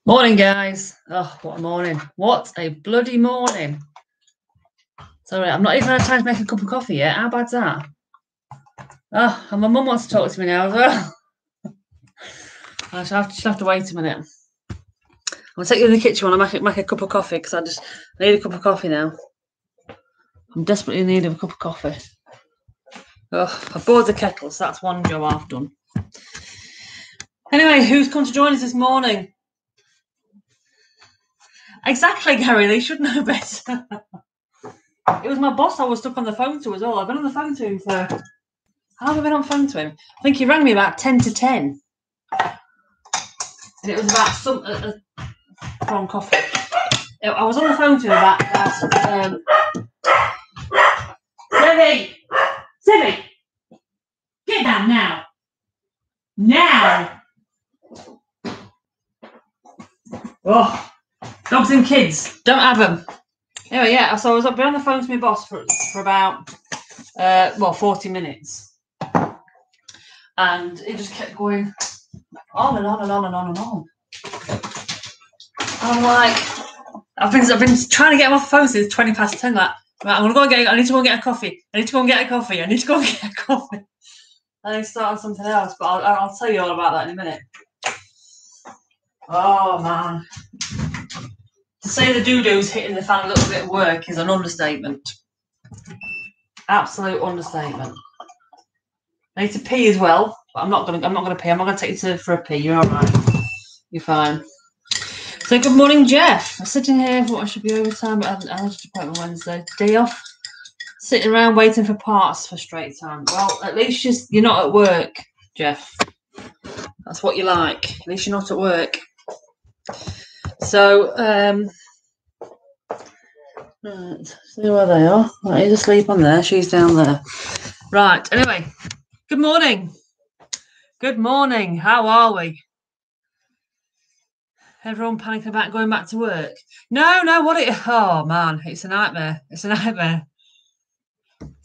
Morning, guys. Oh, what a morning. What a bloody morning. Sorry, I'm not even had time to make a cup of coffee yet. How bad's that? Oh, and my mum wants to talk to me now as well. I shall have to wait a minute. I'll take you in the kitchen when I make a cup of coffee because I need a cup of coffee now. I'm desperately in need of a cup of coffee. Oh, I boiled the kettle, so that's one job I've done. Anyway, who's come to join us this morning? Exactly, Gary. They should know better. It was my boss I was stuck on the phone to as well. I've been on the phone to him for... How have I been on the phone to him? I think he rang me about 10 to 10. And it was about some... wrong coffee. I was on the phone to him about... Sibby! Get down now! Now! Oh, dogs and kids. Don't have them. Anyway, yeah, so I was on the phone to my boss for about, 40 minutes. And it just kept going on and on and on and on and on. And I'm like, I've been trying to get him off the phone since 20 past 10. Like, right, I need to go and get a coffee. I need to go and get a coffee. And then start on something else, but I'll tell you all about that in a minute. Oh, man. To say the doo-doo's hitting the fan a little bit at work is an understatement. Absolute understatement. I need to pee as well, but I'm not gonna pee. I'm not gonna take you for a pee. You're all right. You're fine. So good morning, Jeff. I'm sitting here for what I should be overtime, but I haven't had an appointment Wednesday. Day off. Sitting around waiting for parts for straight time. Well, at least you're not at work, Jeff. That's what you like. At least you're not at work. So, right, see where they are. Right, he's asleep on there. She's down there. Right. Anyway, good morning. Good morning. How are we? Everyone panicking about going back to work? No. Oh man, it's a nightmare. It's a nightmare.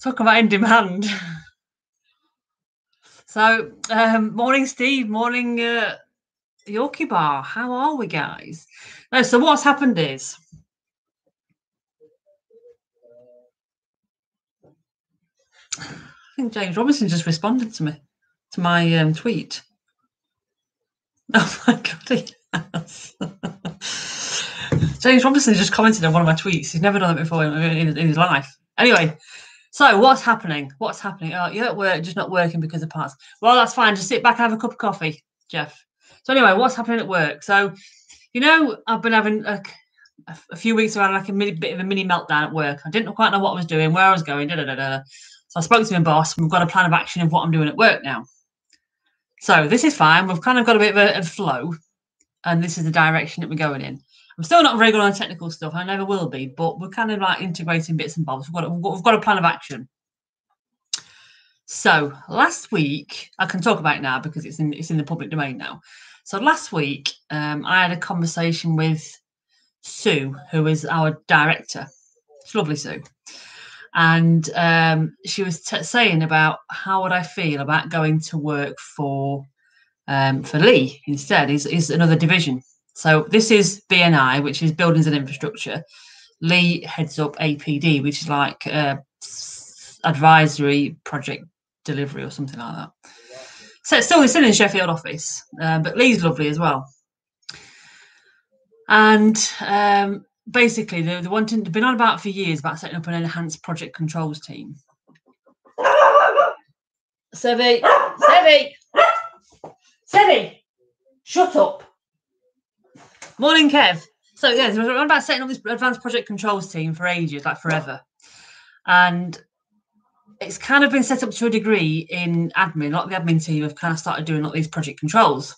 Talk about in demand. So, morning, Steve. Morning, Yorkie Bar. How are we, guys? No, so what's happened is I think James Robinson just responded to me, to my tweet. Oh my god, he has. James Robinson just commented on one of my tweets. He's never done it before in his life. Anyway, so what's happening? Oh, you're at work, just not working because of parts. Well, that's fine. Just sit back and have a cup of coffee, Jeff. So anyway, what's happening at work? So, I've been having a few weeks around like a bit of a mini meltdown at work. I didn't quite know what I was doing, where I was going, So I spoke to my boss. We've got a plan of action of what I'm doing at work now. So this is fine. We've kind of got a bit of a flow, and this is the direction that we're going in. I'm still not very good on technical stuff. I never will be, but we're kind of like integrating bits and bobs. We've got a plan of action. So last week, I can talk about it now because it's in the public domain now. So last week, I had a conversation with Sue, who is our director. It's lovely, Sue. And she was saying about how would I feel about going to work for Lee instead. Is another division. So this is BNI, which is Buildings and Infrastructure. Lee heads up APD, which is like advisory project delivery or something like that. So it's still in the Sheffield office, but Lee's lovely as well. And basically, they've been on about for years about setting up an enhanced project controls team. Sevi, shut up. Morning, Kev. So yeah, they were on about setting up this advanced project controls team for ages, like forever. And it's kind of been set up to a degree in admin. A lot of the admin team have kind of started doing all these project controls.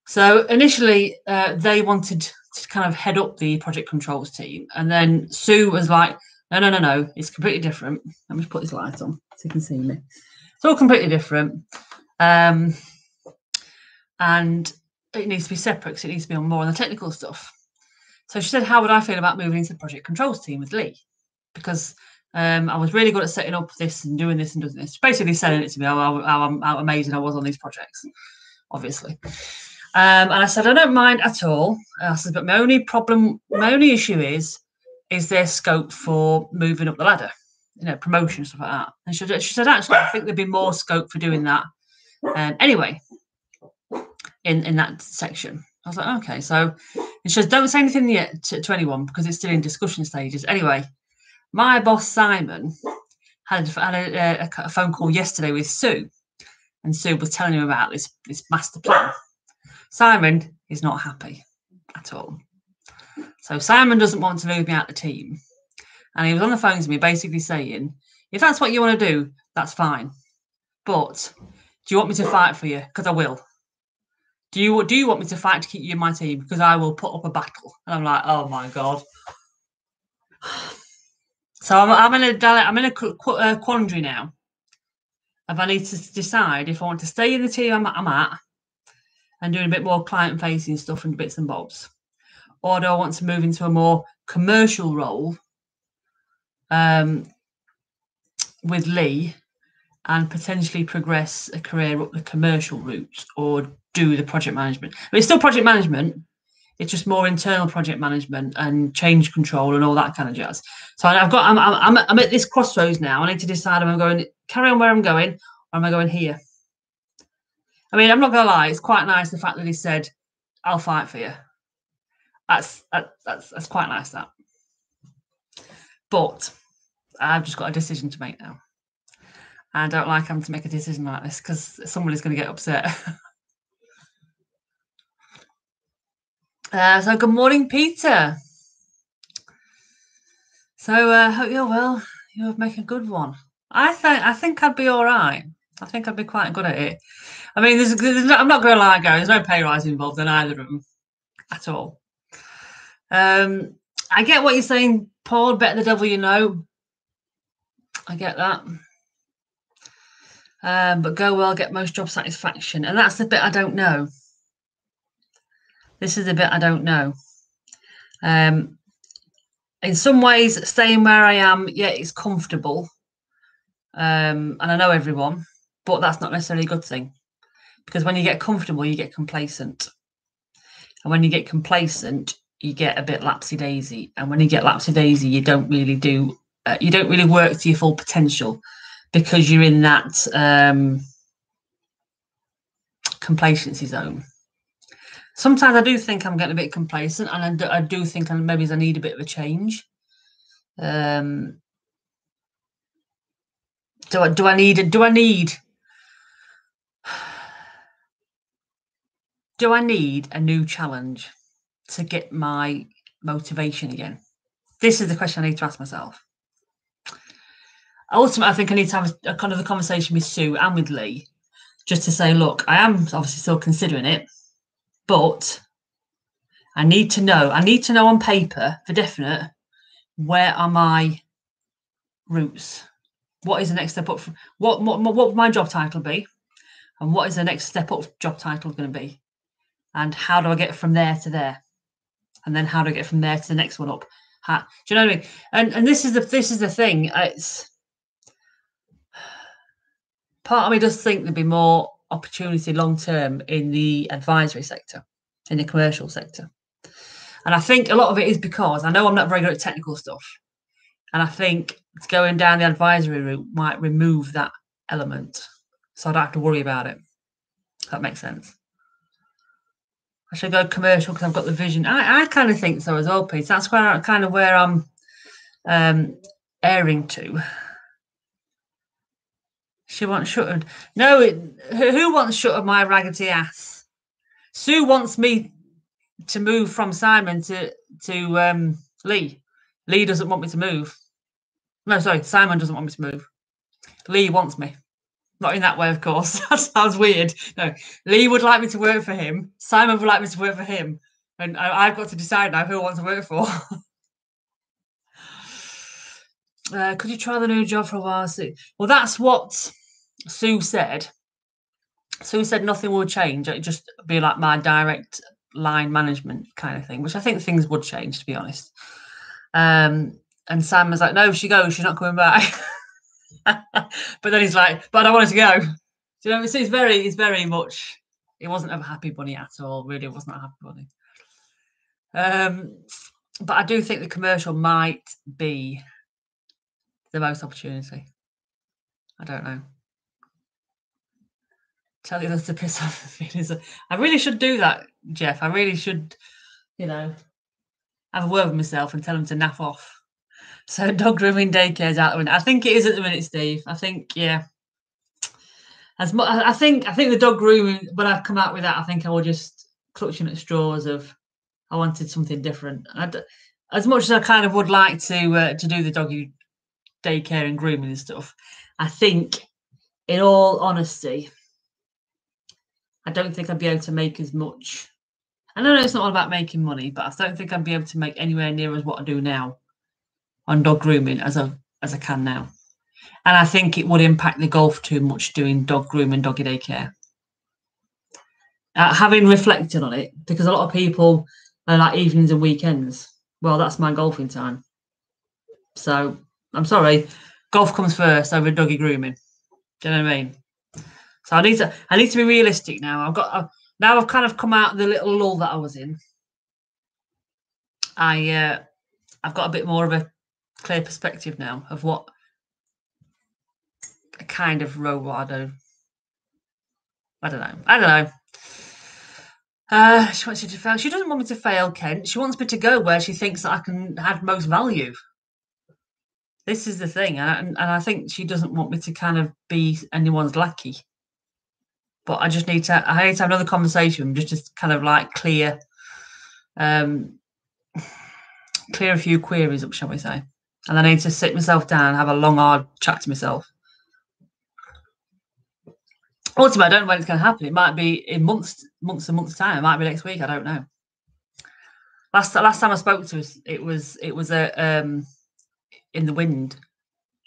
So initially, they wanted to kind of head up the project controls team. And then Sue was like, no, it's completely different. Let me put this light on so you can see me. It's all completely different. And it needs to be separate because it needs to be on more on the technical stuff. So she said, how would I feel about moving into the project controls team with Lee? Because I was really good at setting up this and doing this and doing this. Basically selling it to me, how amazing I was on these projects, obviously. And I said, I don't mind at all. I said, but my only issue is there scope for moving up the ladder, promotion, stuff like that. And she said, actually, I think there'd be more scope for doing that. Anyway, in that section. I was like, okay. So she says, don't say anything yet to anyone because it's still in discussion stages. Anyway, my boss, Simon, had a phone call yesterday with Sue. And Sue was telling him about this master plan. Simon is not happy at all. So Simon doesn't want to move me out of the team. And he was on the phone to me basically saying, if that's what you want to do, that's fine. But do you want me to fight for you? Because I will. Do you want me to fight to keep you in my team? Because I will put up a battle. And I'm like, oh my God. So I'm in a quandary now. If I need to decide if I want to stay in the team I'm at and doing a bit more client-facing stuff and bits and bobs, or do I want to move into a more commercial role with Lee and potentially progress a career up the commercial route or do the project management? I mean, it's still project management. It's just more internal project management and change control and all that kind of jazz. So I'm at this crossroads now. I need to decide if I'm going carry on where I'm going or am I going here? I mean, I'm not going to lie. It's quite nice the fact that he said, "I'll fight for you." That's quite nice, that. But I've just got a decision to make now. I don't like having to make a decision like this because somebody's going to get upset. So good morning, Peter. So hope you're well. You'll make a good one. I think I'd be all right. I think I'd be quite good at it. I mean, I'm not going to lie, guys. There's no pay rise involved in either of them at all. I get what you're saying, Paul. Bet the devil you know. I get that. But go well, get most job satisfaction. And that's the bit I don't know. This is the bit I don't know. In some ways, staying where I am, yeah, it's comfortable. And I know everyone, but that's not necessarily a good thing. Because when you get comfortable, you get complacent. And when you get complacent, you get a bit lapsy-daisy. And when you get lapsy-daisy, you don't really work to your full potential because you're in that complacency zone. Sometimes I do think I'm getting a bit complacent, and I do think maybe I need a bit of a change. Do I need a new challenge to get my motivation again? This is the question I need to ask myself. Ultimately, I think I need to have a kind of a conversation with Sue and with Lee, just to say, look, I am obviously still considering it, but I need to know on paper for definite, where are my routes? What is the next step up? What would my job title be? And what is the next step up job title going to be? And how do I get from there to there? And then how do I get from there to the next one up? Do you know what I mean? And this is the thing. It's part of me does think there'd be more opportunity long term in the advisory sector, in the commercial sector. And I think a lot of it is because I know I'm not very good at technical stuff. And I think going down the advisory route might remove that element. So I don't have to worry about it. If that makes sense. I should go commercial because I've got the vision. I kind of think so as well, Pete. That's where I'm airing to. She wants shuttered. No, who wants shuttered my raggedy ass? Sue wants me to move from Simon to Lee. Lee doesn't want me to move. No, sorry, Simon doesn't want me to move. Lee wants me. Not in that way, of course. That sounds weird. No, Lee would like me to work for him. Simon would like me to work for him. And I've got to decide now who I want to work for. Could you try the new job for a while, Sue? Well, that's what Sue said. Sue said nothing would change. It'd just be like my direct line management kind of thing, which I think things would change, to be honest. And Sam was like, no, she goes. She's not coming back. But then he's like, but I wanted to go. Do you know? So it's very much. It wasn't a happy bunny at all. Really, it wasn't a happy bunny. But I do think the commercial might be the most opportunity. I don't know. Tell the others to piss off the feelings. I really should do that, Jeff. I really should, have a word with myself and tell them to naff off. So dog grooming daycare's out the window. I think it is at the minute, Steve. I think, yeah. As much, I think the dog grooming. When I've come out with that, I think I will just clutching at straws of I wanted something different. As much as I kind of would like to do the doggy daycare and grooming and stuff, I think, in all honesty, I don't think I'd be able to make as much. I know it's not all about making money, but I don't think I'd be able to make anywhere near as what I do now on dog grooming as I can now. And I think it would impact the golf too much doing dog grooming, doggy daycare. Having reflected on it, because a lot of people are like evenings and weekends. Well, that's my golfing time. So I'm sorry, golf comes first over doggy grooming. Do you know what I mean? So I need to be realistic now. Now I've kind of come out of the little lull that I was in. I've got a bit more of a clear perspective now of what a kind of role I do. I don't know. She wants you to fail. She doesn't want me to fail, Kent. She wants me to go where she thinks that I can add most value. This is the thing, and I think she doesn't want me to kind of be anyone's lackey. But I need to have another conversation just to kind of like clear a few queries up, shall we say. And I need to sit myself down and have a long, hard chat to myself. Ultimately, I don't know when it's going to happen. It might be in months and months' time. It might be next week. I don't know. Last time I spoke to us, it was in the wind.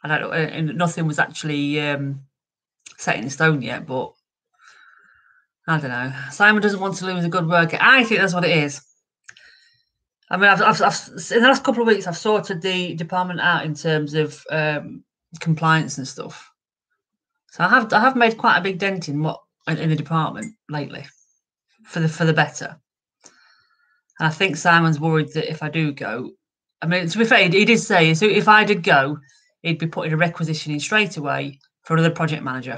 I don't know, and nothing was actually set in stone yet. But I don't know. Simon doesn't want to lose a good worker. I think that's what it is. I mean, I've in the last couple of weeks, I've sorted the department out in terms of compliance and stuff. So I have made quite a big dent in the department lately, for the better. And I think Simon's worried that if I do go, I mean, to be fair, he did say so. If I did go, he'd be putting a requisition in straight away for another project manager.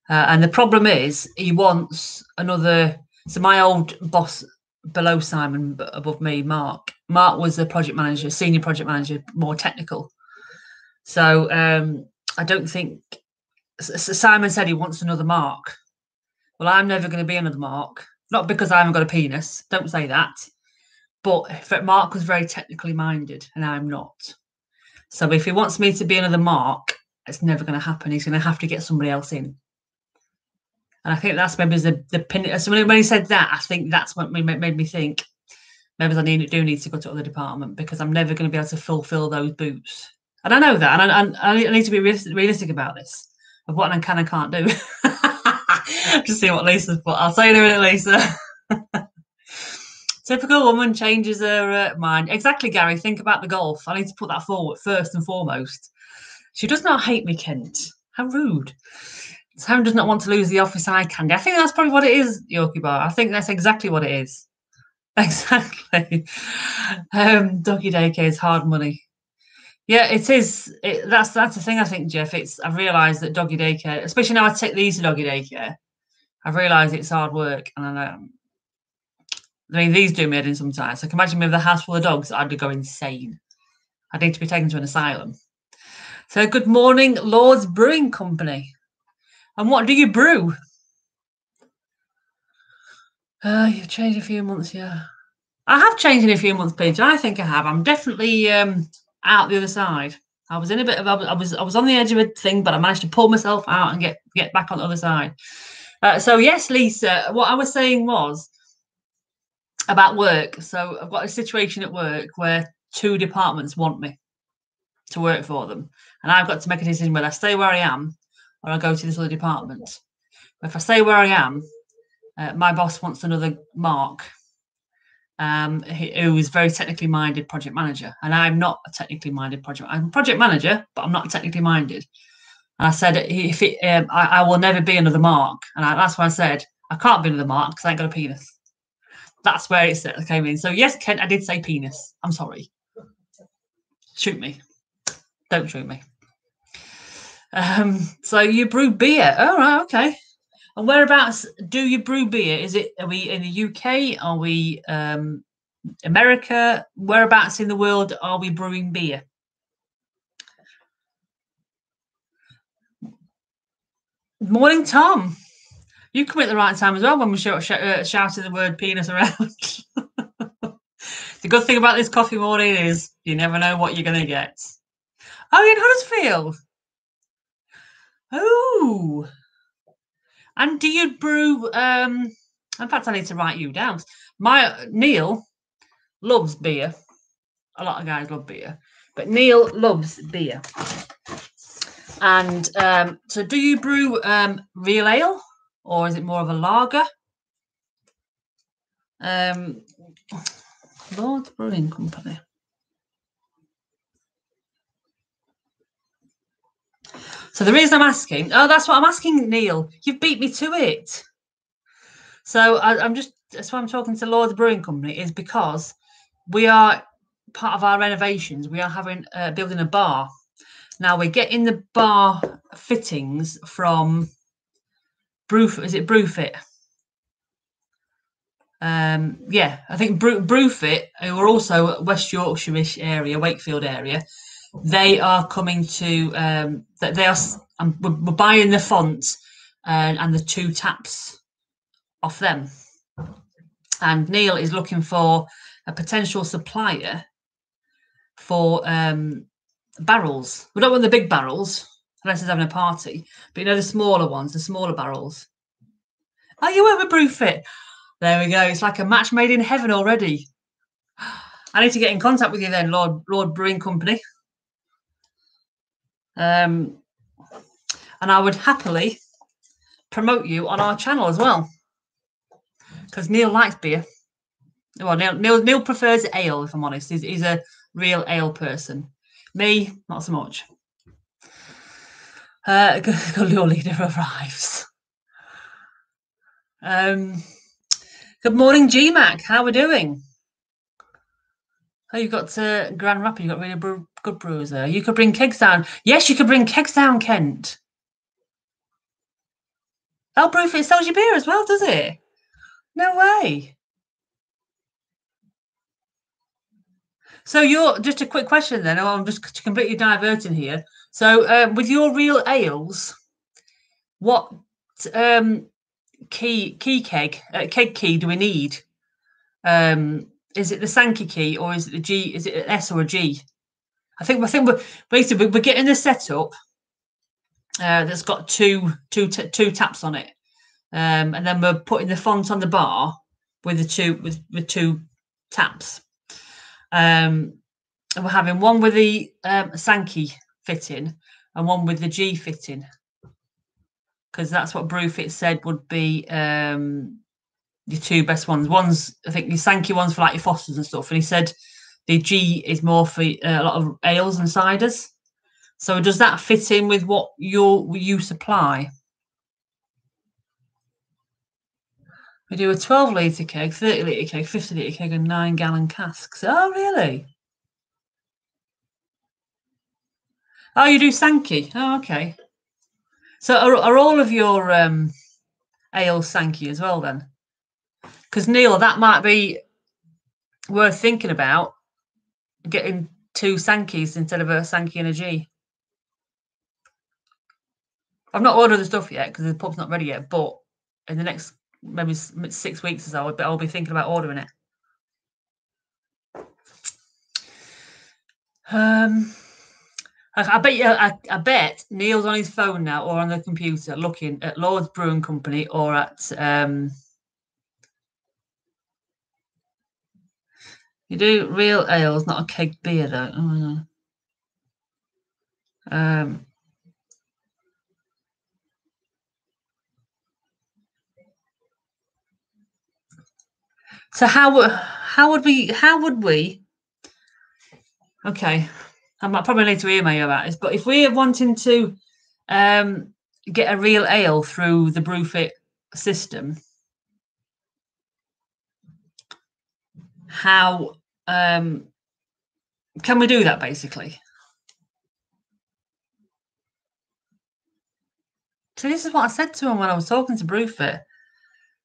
And the problem is, he wants another. So my old boss below Simon, but above me, Mark. Mark was a project manager, senior project manager, more technical. So I don't think Simon said he wants another Mark. Well, I'm never going to be another Mark, not because I haven't got a penis. Don't say that. But Mark was very technically minded, and I'm not. So if he wants me to be another Mark, it's never going to happen. He's going to have to get somebody else in. And I think that's maybe the pin. So when he said that, I think that's what made me think maybe I do need to go to other department, because I'm never going to be able to fulfil those boots. And I know that, and I need to be realistic about this of what I can and can't do. Just see what Lisa's put. I'll say in a minute, Lisa. Typical woman changes her mind. Exactly, Gary. Think about the golf. I need to put that forward first and foremost. She does not hate me, Kent. How rude. Sam does not want to lose the office eye candy. I think that's probably what it is, Yorkie Bar. I think that's exactly what it is. Exactly. Doggy daycare is hard money. Yeah, it is. That's the thing, I think, Jeff. I've realised that doggy daycare, especially now I take these to doggy daycare, I've realised it's hard work. And I mean, these do me in sometimes. So I can imagine me with a house full of dogs, I'd go insane. I'd need to be taken to an asylum. So good morning, Lord's Brewing Company. And what do you brew? You've changed a few months, yeah. I have changed in a few months, Peter. I think I have. I'm definitely out the other side. I was in a bit of I was on the edge of a thing, but I managed to pull myself out and get back on the other side. So yes, Lisa, what I was saying was about work. So I've got a situation at work where two departments want me to work for them, and I've got to make a decision whether I stay where I am or I go to this other department. If I stay where I am, my boss wants another Mark, who is very technically minded project manager, and I'm not a technically minded project. I'm a project manager, but I'm not technically minded. And I said, if it, I will never be another Mark. And that's why I said, I can't be another Mark because I ain't got a penis. That's where it came in. So yes, Kent, I did say penis. I'm sorry. Shoot me. Don't shoot me. So you brew beer. Oh, right, okay. And whereabouts do you brew beer? Are we in the UK? Are we America? Whereabouts in the world are we brewing beer? Morning, Tom. You come at the right time as well when we shouting the word penis around. The good thing about this coffee morning is you never know what you're going to get. Oh, you're in Huddersfield. Oh. And do you brew? In fact, I need to write you down. Neil loves beer. A lot of guys love beer, but Neil loves beer. And so, do you brew real ale, or is it more of a lager? Lord's Brewing Company. So the reason I'm asking, that's what I'm asking, Neil. You've beat me to it. So that's why I'm talking to Lord's Brewing Company, is because we are part of our renovations. We are building a bar. Now we're getting the bar fittings from Is it Brewfit? Yeah, I think Brewfit, who are also West Yorkshire-ish area, Wakefield area. They are coming to. We're buying the font and the 2 taps off them. And Neil is looking for a potential supplier for barrels. We don't want the big barrels unless he's having a party, but you know the smaller ones, the smaller barrels. Oh, you work with Brewfit. There we go. It's like a match made in heaven already. I need to get in contact with you then, Lord Brewing Company. And I would happily promote you on our channel as well, because Neil likes beer. Well, Neil prefers ale, if I'm honest. He's a real ale person. Me, not so much. Your leader arrives. Good morning, GMAC. How are we doing? Oh, you've got Grand Rapids. You've got really good brewers there. You could bring kegs down. Yes, you could bring kegs down, Kent. Oh, Brewfit sells you beer as well, does it? No way. So you're just a quick question then. I'm just completely diverting here. So with your real ales, what keg key do we need? Is it the Sankey key or is it the G? Is it an S or a G? I think we're basically we're getting the setup that's got two taps on it, and then we're putting the font on the bar with the two taps. And we're having one with the Sankey fitting and one with the G fitting, because that's what Brewfit said would be your 2 best ones. I think the Sankey one's for like your Fosters and stuff, and he said the G is more for a lot of ales and ciders. So does that fit in with what you supply? We do a 12-litre keg, 30-litre keg, 50-litre keg, and 9-gallon casks. Oh, really? Oh, you do Sankey. Oh, okay. So are all of your ales Sankey as well then? Because Neil, that might be worth thinking about, getting 2 Sankeys instead of a Sankey and a G. I've not ordered the stuff yet because the pub's not ready yet, but in the next maybe 6 weeks or so, I'll be thinking about ordering it. I bet Neil's on his phone now or on the computer looking at Lord's Brewing Company or at you do real ales, not a keg beer though. So how would we? Okay, I might probably need to email you about this, but if we're wanting to get a real ale through the Brewfit system, how can we do that basically? So this is what I said to him when I was talking to Brewfit.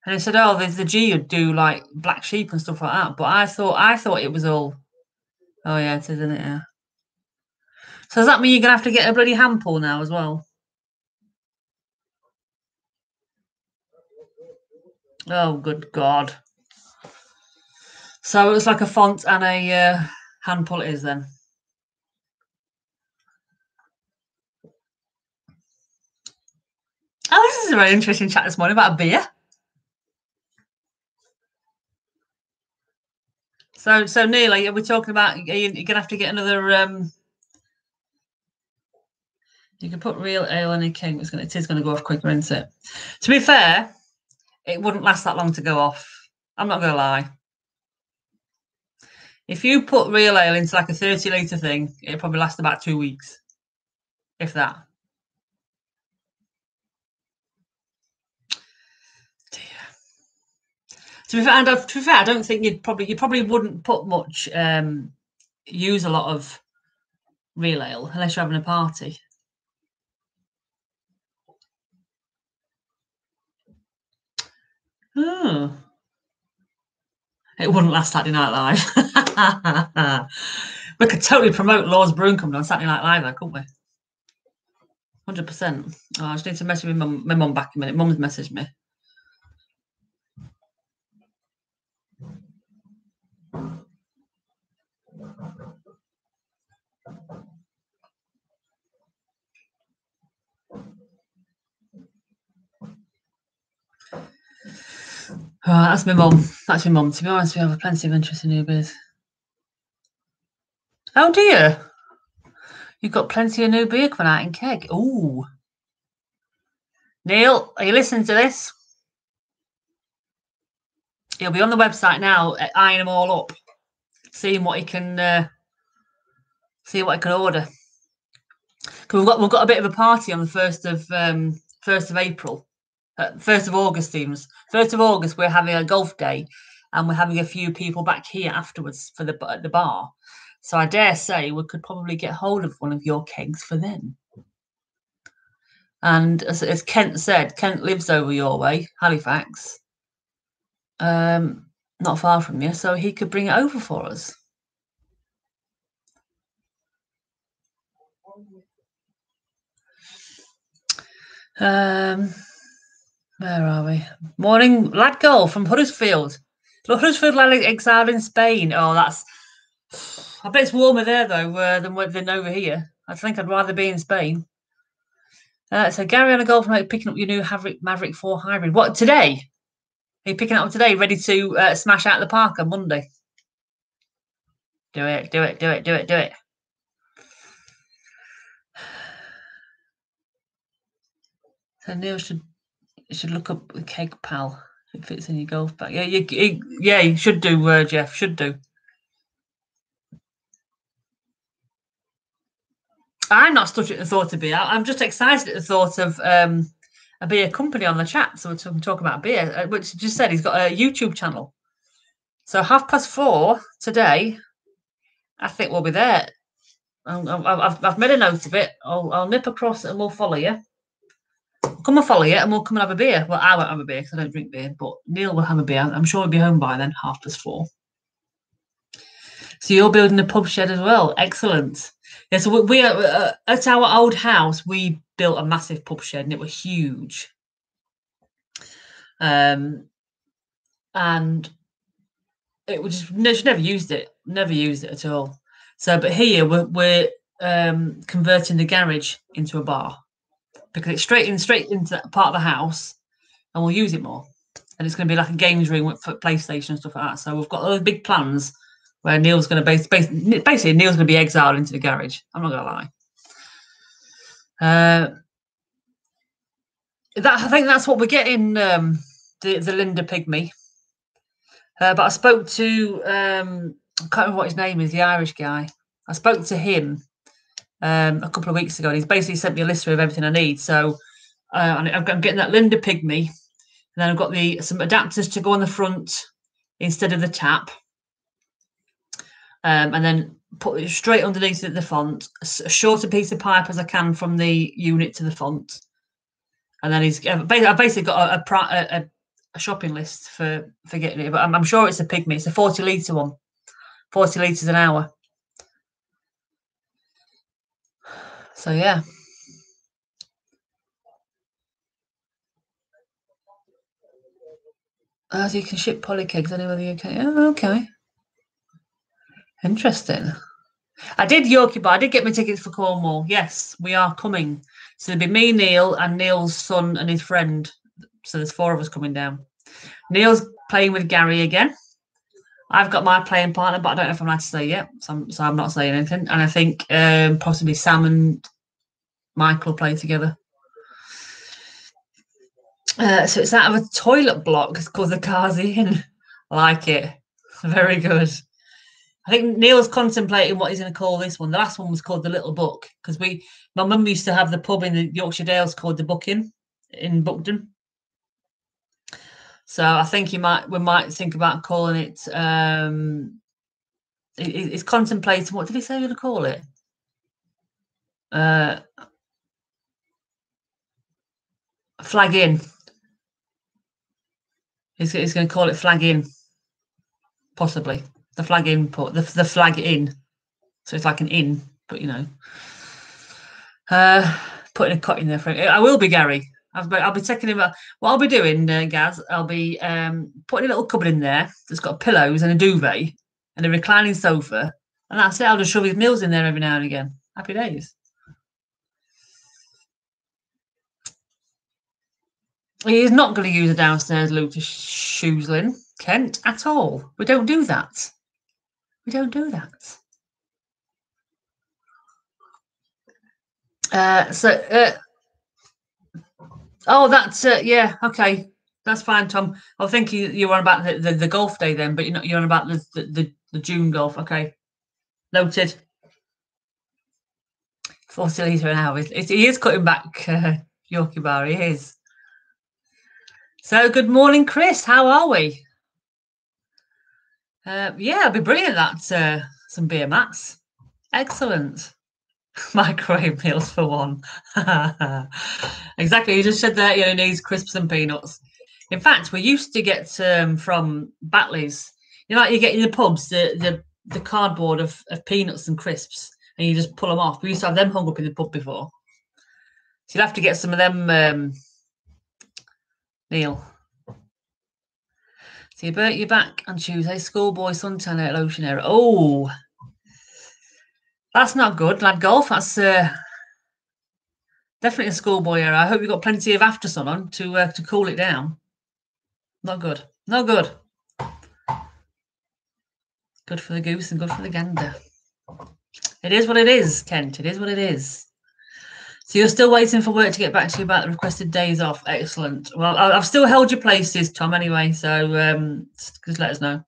And he said, "Oh, there's the G would do like black sheep and stuff like that." But I thought it was all. Oh yeah, it is, isn't it? Yeah. So does that mean you're gonna have to get a bloody hand pull now as well? Oh, good God! So it was like a font and a hand pull. It is then. Oh, this is a very interesting chat this morning about a beer. So Neil, we're talking about you're gonna have to get another. You can put real ale in a king. It is gonna go off quicker, isn't it? To be fair, it wouldn't last that long to go off. I'm not gonna lie. If you put real ale into like a 30-litre thing, it'll probably last about 2 weeks, if that. To be fair, I don't think you probably wouldn't put much use a lot of real ale unless you're having a party. Oh. It wouldn't last Saturday Night Live. We could totally promote Law's Brewing Company on Saturday Night Live, though, couldn't we? 100%. Oh, I just need to message my mum back a minute. Mum's messaged me. Right, that's my mum. That's my mum. To be honest, we have plenty of interesting new beers. Oh dear. You've got plenty of new beer coming out in keg. Ooh. Neil, are you listening to this? He'll be on the website now, eyeing them all up, seeing what he can order. Because we've got a bit of a party on the 1st of April. 1st of August seems. 1st of August, we're having a golf day and we're having a few people back here afterwards for the bar. So I dare say we could probably get hold of one of your kegs for them. And as Kent said, Kent lives over your way, Halifax, not far from you, so he could bring it over for us. Where are we? Morning, lad girl from Huddersfield. Huddersfield lad exiled in Spain. Oh, that's. I bet it's warmer there though than over here. I think I'd rather be in Spain. So Gary on a golf night picking up your new Maverick 4 hybrid. What today? Are you picking it up today, ready to smash out the park on Monday? Do it. So Neil should look up the keg pal. It fits in your golf bag. Yeah, you should do, Jeff. Should do. I'm not stuck at the thought of beer. I'm just excited at the thought of a beer company on the chat. So we're talking about beer, which just said he's got a YouTube channel. So 4:30 today, I think we'll be there. I've made a note of it. I'll nip across and we'll follow you. Come and follow you, and we'll come and have a beer. Well, I won't have a beer because I don't drink beer, but Neil will have a beer. I'm sure he'll be home by then, 4:30. So you're building a pub shed as well. Excellent. Yeah, so we are at our old house. We built a massive pub shed, and it was huge. And it was just never used it at all. So, but here we're converting the garage into a bar because it's straight into that part of the house, and we'll use it more. And it's going to be like a games room for PlayStation and stuff like that. So we've got those big plans where Neil's going to basically Neil's going to be exiled into the garage. I'm not going to lie. I think that's what we're getting. The Linda Pygmy. But I spoke to I can't remember what his name is, the Irish guy. I spoke to him a couple of weeks ago. And he's basically sent me a list of everything I need. So I'm getting that Linda Pygmy. And then I've got some adapters to go on the front instead of the tap. And then put it straight underneath the font, a shorter piece of pipe as I can from the unit to the font. And then I've basically got a shopping list for getting it, but I'm sure it's a Pygmy. It's a 40-litre one, 40 litres an hour. So yeah. So you can ship polykegs anywhere in the UK. Oh, okay. Interesting. I did Yorkie Bar. I did get my tickets for Cornwall. Yes, we are coming. So it'll be me, Neil, and Neil's son and his friend. So there's 4 of us coming down. Neil's playing with Gary again. I've got my playing partner, but I don't know if I'm allowed to say yet. So I'm not saying anything. And I think possibly Sam and Michael will play together. So it's out of a toilet block. It's called the Cars In. I like it. Very good. I think Neil's contemplating what he's going to call this one. The last one was called The Little Book because my mum used to have the pub in the Yorkshire Dales called the Book in Buckden. So I think we might think about calling it. It's contemplating. What did he say we're going to call it? Flag In. He's going to call it Flag In, possibly. The flag input, the flag in. So it's like an in, but putting a cut in there for it. I will be Gary. I'll be taking him. What I'll be doing, Gaz, I'll be putting a little cupboard in there that's got pillows and a duvet and a reclining sofa, and that's it. I'll just shove his meals in there every now and again. Happy days. He is not going to use a downstairs loo to shoes Lynn, Kent, at all. We don't do that. We don't do that. Oh, that's yeah, okay, that's fine, Tom. I was thinking you were on about the golf day then, but you're on about the June golf. Okay, noted. 40 litre an hour. He is cutting back, Yorkie Bar. He is. So good morning, Chris. How are we? Yeah, it'd be brilliant. That some beer mats. Excellent. Microwave meals for one. Exactly. You just said that he needs crisps and peanuts. In fact, we used to get from Batley's, like you get in the pubs, the cardboard of peanuts and crisps, and you just pull them off. We used to have them hung up in the pub before. So you'd have to get some of them, Neil. So you're back on Tuesday. Schoolboy suntan out at Ocean Air. Oh, that's not good, lad. Golf. That's definitely a schoolboy era. I hope you've got plenty of after sun on to cool it down. Not good. No good. Good for the goose and good for the gander. It is what it is, Kent. It is what it is. So you're still waiting for work to get back to you about the requested days off. Excellent. Well, I've still held your places, Tom, anyway. So just let us know.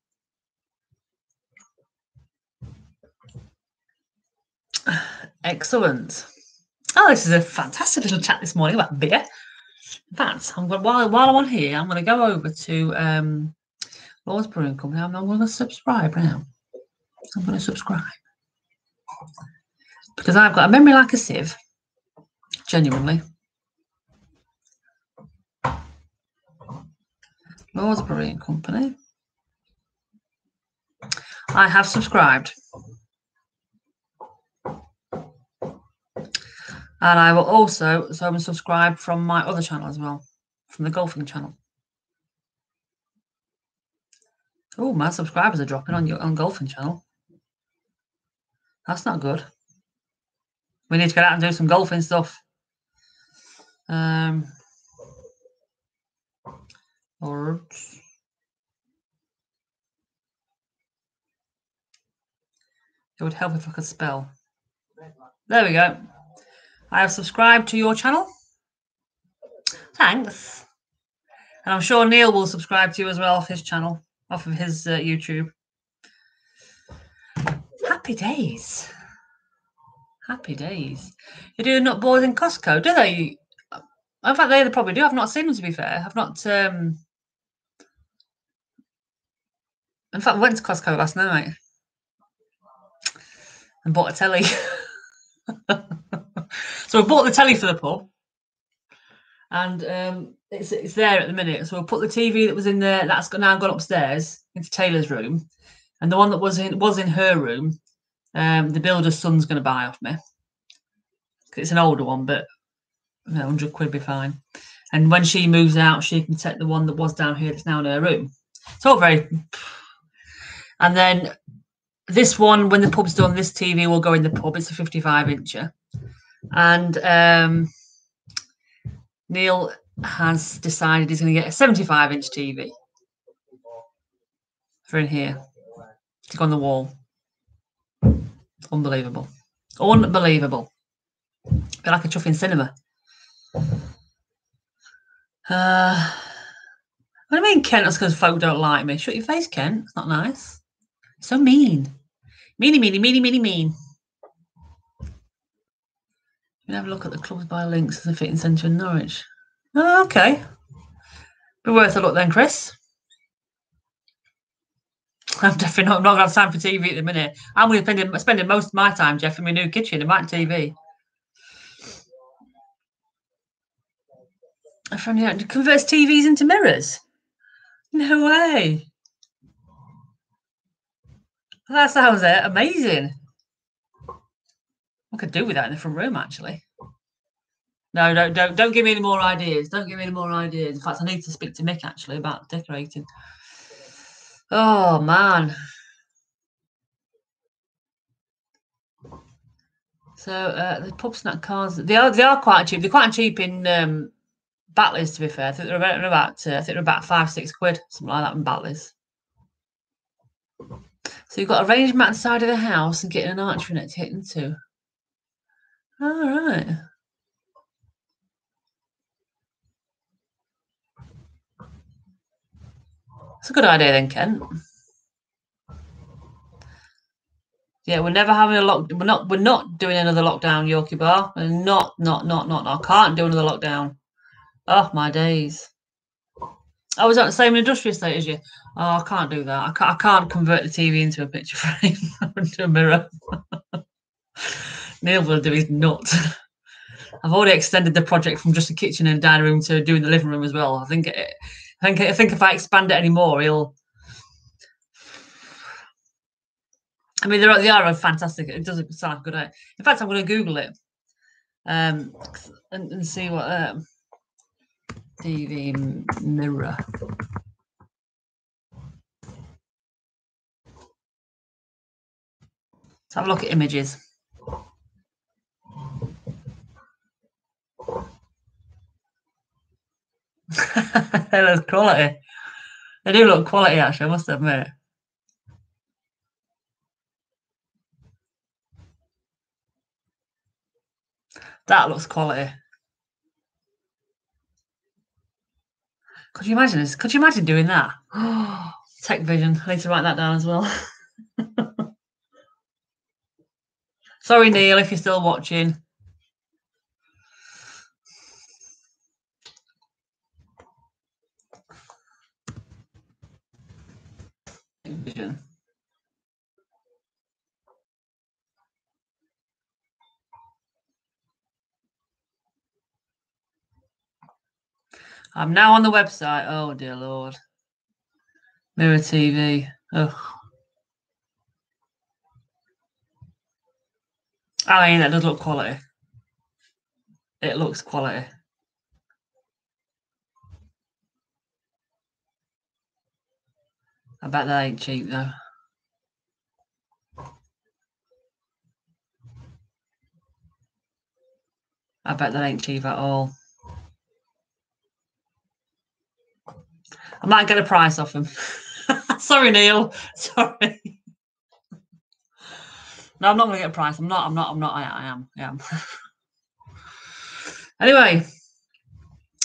Excellent. Oh, this is a fantastic little chat this morning about beer. In fact, while I'm on here, I'm going to go over to Lord's Brewing Company. I'm going to subscribe now. I'm going to subscribe because I've got a memory like a sieve. Genuinely. Lord's Brewing Company. I have subscribed. And I will also subscribe from my other channel as well, from the golfing channel. Oh, my subscribers are dropping on golfing channel. That's not good. We need to get out and do some golfing stuff. Or it would help if I could spell. There we go. I have subscribed to your channel. Thanks. And I'm sure Neil will subscribe to you as well off his channel, off of his YouTube. Happy days. Happy days. You do nut boards in Costco, do they? In fact, they probably do. I've not seen them, to be fair. I've not. In fact, I went to Costco last night and bought a telly. So I bought the telly for the pub, and it's there at the minute. So I put the TV that was in there. That's now gone upstairs into Taylor's room, and the one that was in her room. The builder's son's going to buy off me. It's an older one, but 100 quid be fine. And when she moves out, she can take the one that was down here that's now in her room. It's all very. And then this one, when the pub's done, this TV will go in the pub. It's a 55-incher. And Neil has decided he's going to get a 75-inch TV for in here to go on the wall. Unbelievable. Unbelievable. A bit like a chuffing cinema. What do you mean, Kent? That's because folk don't like me. Shut your face, Kent. It's not nice. So mean. Mean. You have a look at the clubs by links as a fitting centre in Norwich. Oh, okay. Be worth a look then, Chris. I'm definitely not going to have time for TV at the minute. I'm going to be spending most of my time, Jeff, in my new kitchen and my TV. A friend who converts TVs into mirrors. No way. That sounds amazing. I could do with that in the front room, actually. No, don't give me any more ideas. Don't give me any more ideas. In fact, I need to speak to Mick, actually, about decorating. Oh, man. So the pub snack cars, they are quite cheap. They're quite cheap in Batley's, to be fair. I think they're about 5-6 quid, something like that in Batley's. So you've got a range mat side of the house and getting an archery net to hit into. All right. That's a good idea then, Kent. Yeah, we're never having a lock. We're not doing another lockdown, Yorkie Bar. We're not. I can't do another lockdown. Oh, my days. I was at the same industrial estate as you. Oh, I can't do that. I can't convert the TV into a picture frame, into a mirror. Neil will do his nuts. I've already extended the project from just a kitchen and dining room to doing the living room as well. I think if I expand it anymore, he'll. I mean, they are fantastic. It doesn't sound good. In fact, I'm going to Google it and see what TV mirror. Let's have a look at images. They look quality. They do look quality, actually, I must admit. That looks quality. Could you imagine this? Could you imagine doing that? Oh, Tech Vision. I need to write that down as well. Sorry, Neil, if you're still watching. Vision. I'm now on the website. Oh, dear Lord. Mirror TV. Ugh. I mean, that does look quality. It looks quality. I bet that ain't cheap, though. I bet that ain't cheap at all. I might get a price off him. Sorry, Neil. Sorry. No, I'm not going to get a price. I'm not. I am. Anyway,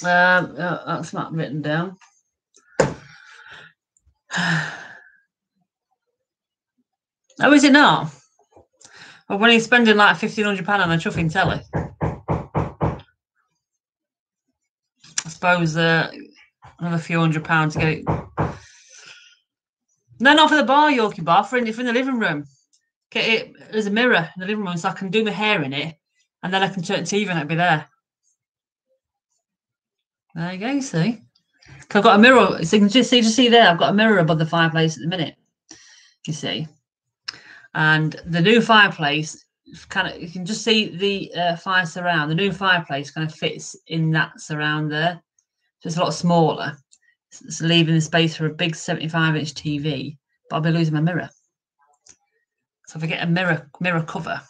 that's not written down. Oh, is it not? But when he's spending like £1,500 on a chuffing telly, I suppose another few £100 to get it. No, not for the bar, Yorkie bar, for in the living room. Get it. There's a mirror in the living room, so I can do my hair in it, and then I can turn the TV and it'll be there. There you go. You see, I've got a mirror. So you can just see there. I've got a mirror above the fireplace at the minute. You see, and the new fireplace you can just see the fire surround. The new fireplace kind of fits in that surround there. So it's a lot smaller. It's leaving the space for a big 75-inch TV, but I'll be losing my mirror. So if I get a mirror cover.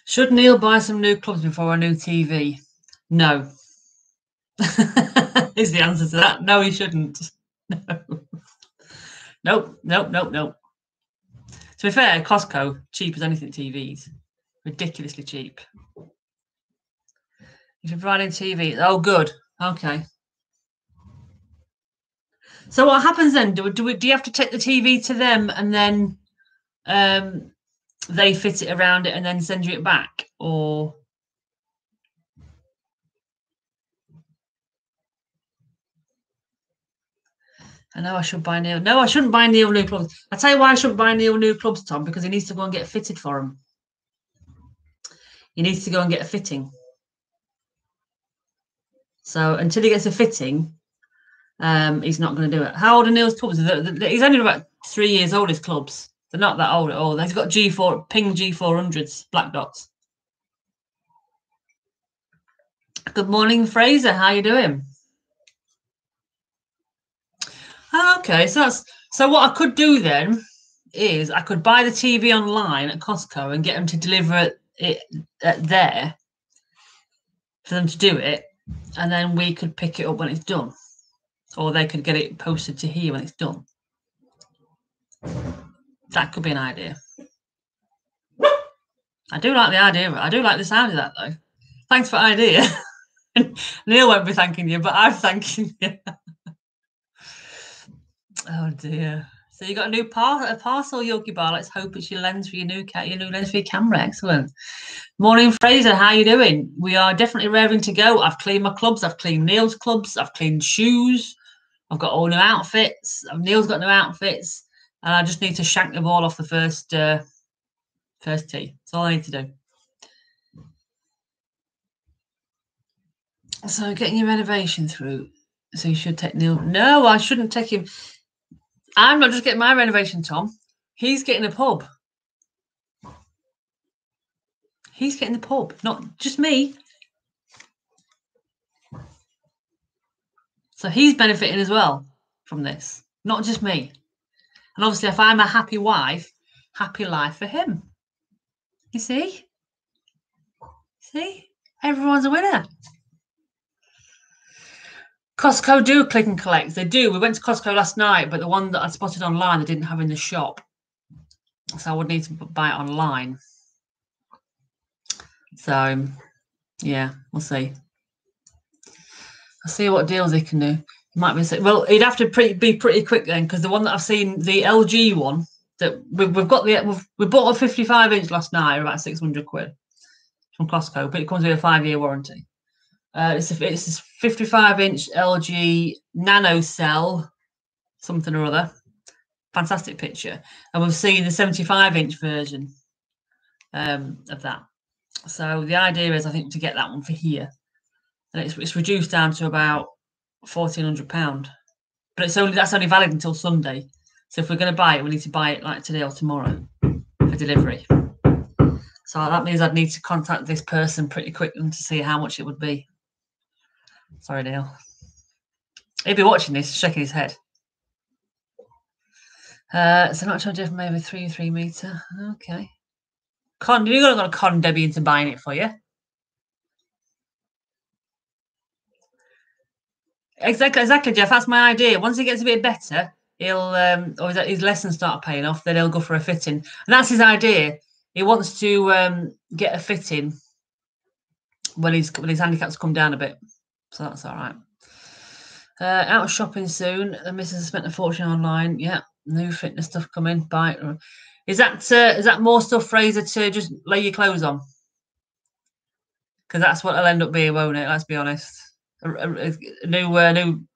Should Neil buy some new clubs before a new TV? No. Is the answer to that. No, he shouldn't. No. Nope. To be fair, Costco, cheap as anything TVs. Ridiculously cheap. If you're providing TV, oh, good. Okay. So what happens then? Do you have to take the TV to them and then they fit it around it and then send you it back? Or I know I should buy Neil. No, I shouldn't buy Neil new clubs. I tell you why I shouldn't buy Neil new clubs, Tom, because he needs to go and get fitted for him. He needs to go and get a fitting. So until he gets a fitting, he's not going to do it. How old are Neil's clubs? He's only about 3 years old, his clubs. They're not that old at all. He's got Ping G400s, black dots. Good morning, Fraser. How you doing? Okay, so what I could do then is I could buy the TV online at Costco and get them to deliver it there for them to do it, and then we could pick it up when it's done, or they could get it posted to here when it's done. That could be an idea. I do like the idea. I do like the sound of that, though. Thanks for the idea. Neil won't be thanking you, but I'm thanking you. Oh dear. So you got a new parcel, Yogi Bar. Let's hope it's your lens for your new lens for your camera. Excellent. Morning, Fraser. How you doing? We are definitely raring to go. I've cleaned my clubs. I've cleaned Neil's clubs. I've cleaned shoes. I've got all new outfits. Neil's got new outfits, and I just need to shank the ball off the first tee. That's all I need to do. So getting your renovation through. So you should take Neil. No, I shouldn't take him. I'm not just getting my renovation, Tom. He's getting a pub. He's getting the pub, not just me. So he's benefiting as well from this, not just me. And obviously, if I'm a happy wife, happy life for him. You see? See? Everyone's a winner. Costco do click and collect. They do. We went to Costco last night, but the one that I spotted online, they didn't have in the shop. So I would need to buy it online. So, yeah, we'll see. I'll see what deals they can do. Might be well. He'd have to be pretty quick then, because the one that I've seen, the LG one that we bought a 55-inch last night, about 600 quid from Costco, but it comes with a 5-year warranty. It's a 55-inch LG nano cell, something or other. Fantastic picture. And we've seen the 75-inch version of that. So the idea is, I think, to get that one for here. And it's reduced down to about £1,400. But that's only valid until Sunday. So if we're going to buy it, we need to buy it like today or tomorrow for delivery. So that means I'd need to contact this person pretty quickly to see how much it would be. Sorry, Neil. He'll be watching this, shaking his head. So not sure Jeff maybe 3 meter. Okay. You're going to con Debbie into buying it for you. Exactly, Jeff. That's my idea. Once he gets a bit better, he'll or his lessons start paying off, then he'll go for a fitting. And that's his idea. He wants to get a fitting when his handicaps come down a bit. So that's all right. Out shopping soon. The missus has spent a fortune online. Yeah. New fitness stuff coming. Bite. Is that more stuff, Fraser, to just lay your clothes on? Because that's what it'll end up being, won't it? Let's be honest. A new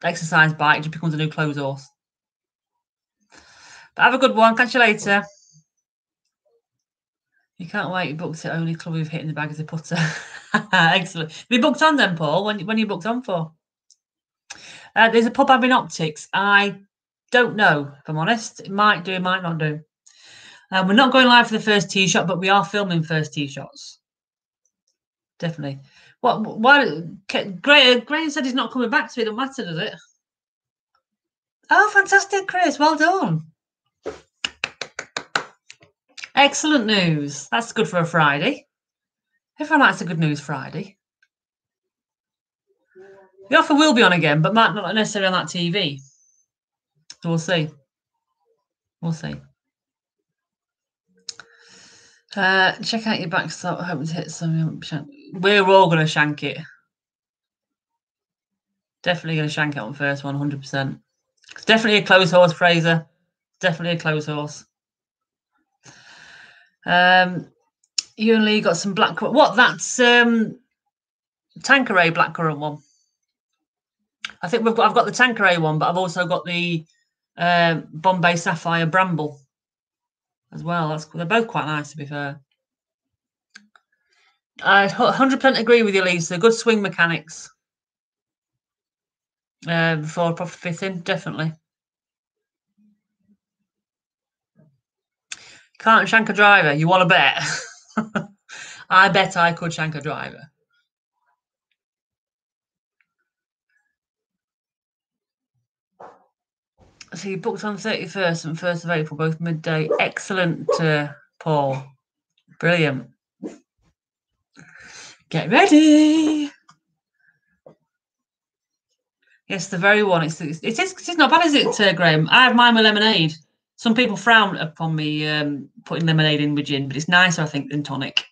exercise bike just becomes a new clothes horse. But have a good one. Catch you later. You can't wait. You booked it. Only club we've hit in the bag as a putter. Excellent. Have you booked on then, Paul? When you booked on for? There's a pub having optics. I don't know, if I'm honest. It might do, it might not do. We're not going live for the first tee shot, but we are filming first tee shots. Definitely. Why? Graham said he's not coming back to it. It don't matter, does it? Oh, fantastic, Chris. Well done. Excellent news. That's good for a Friday. Everyone likes a good news Friday. The offer will be on again, but might not necessarily on that TV. So we'll see. We'll see. Check out your backstop. Hoping to hit some. We're all going to shank it. Definitely going to shank it on first one, 100%. It's definitely a close horse, Fraser. Definitely a close horse. You and Lee got some black. What? That's Tanqueray blackcurrant one. I think I've got the Tanqueray one, but I've also got the Bombay Sapphire Bramble as well. They're both quite nice, to be fair. I 100% agree with you, Lisa. Good swing mechanics before proper fitting, definitely. Can't shank a driver. You want to bet? I bet I could shank a driver. So you booked on 31st and 1st of April, both midday. Excellent, Paul. Brilliant. Get ready. Yes, the very one. It's not bad, is it, Graham? I have mine with lemonade. Some people frown upon me putting lemonade in with gin, but it's nicer, I think, than tonic.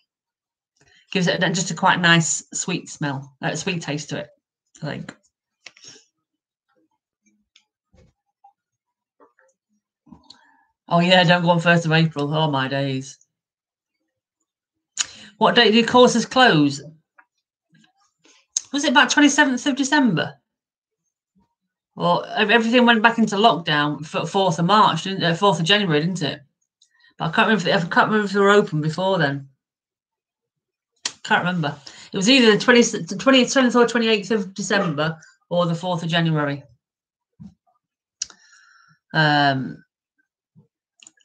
Gives it just a quite nice sweet smell, sweet taste to it, I think. Oh, yeah, don't go on 1st of April. Oh, my days. What date do courses close? Was it about 27th of December? Well, everything went back into lockdown for 4th of March, 4th of January, didn't it? But I can't remember if they were open before then. Can't remember. It was either the 27th or 28th of December or the 4th of January.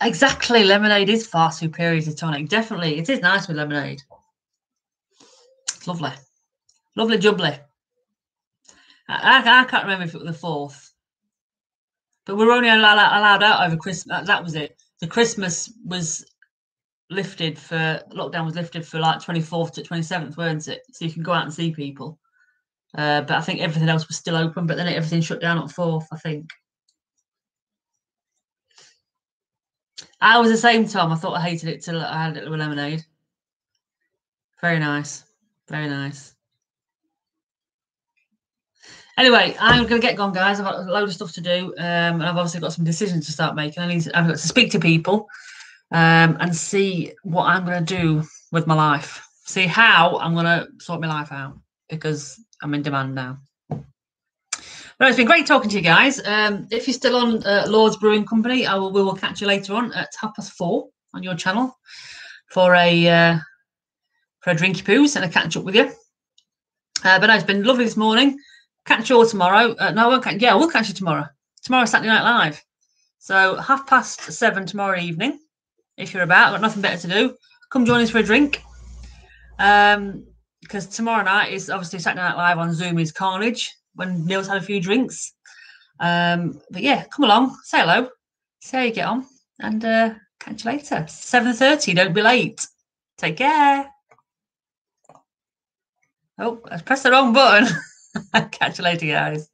Exactly. Lemonade is far superior to tonic. Definitely. It is nice with lemonade. It's lovely. Lovely jubbly. I can't remember if it was the 4th. But we were only allowed out over Christmas. That was it. The Christmas was lifted lockdown was lifted for like 24th to 27th, weren't it? So you can go out and see people. But I think everything else was still open, but then everything shut down at 4th, I think. I was the same, Tom. I thought I hated it till I had it with lemonade. Very nice. Very nice. Anyway, I'm going to get gone, guys. I've got a load of stuff to do, and I've obviously got some decisions to start making. I've got to speak to people and see what I'm going to do with my life. See how I'm going to sort my life out, because I'm in demand now. But it's been great talking to you guys. If you're still on Lord's Brewing Company, we will catch you later on at 4:30 on your channel for a drinky poos and a catch up with you. But no, it's been lovely this morning. Catch you all tomorrow. No, I won't catch. Yeah, we'll catch you tomorrow. Tomorrow, Saturday Night Live. So 7:30 tomorrow evening. If you're about, got nothing better to do, come join us for a drink. Because tomorrow night is obviously Saturday Night Live on Zoom is carnage when Neil's had a few drinks. But yeah, come along, say hello, see how you get on, and catch you later. 7:30. Don't be late. Take care. Oh, I pressed the wrong button. Catch you later, guys.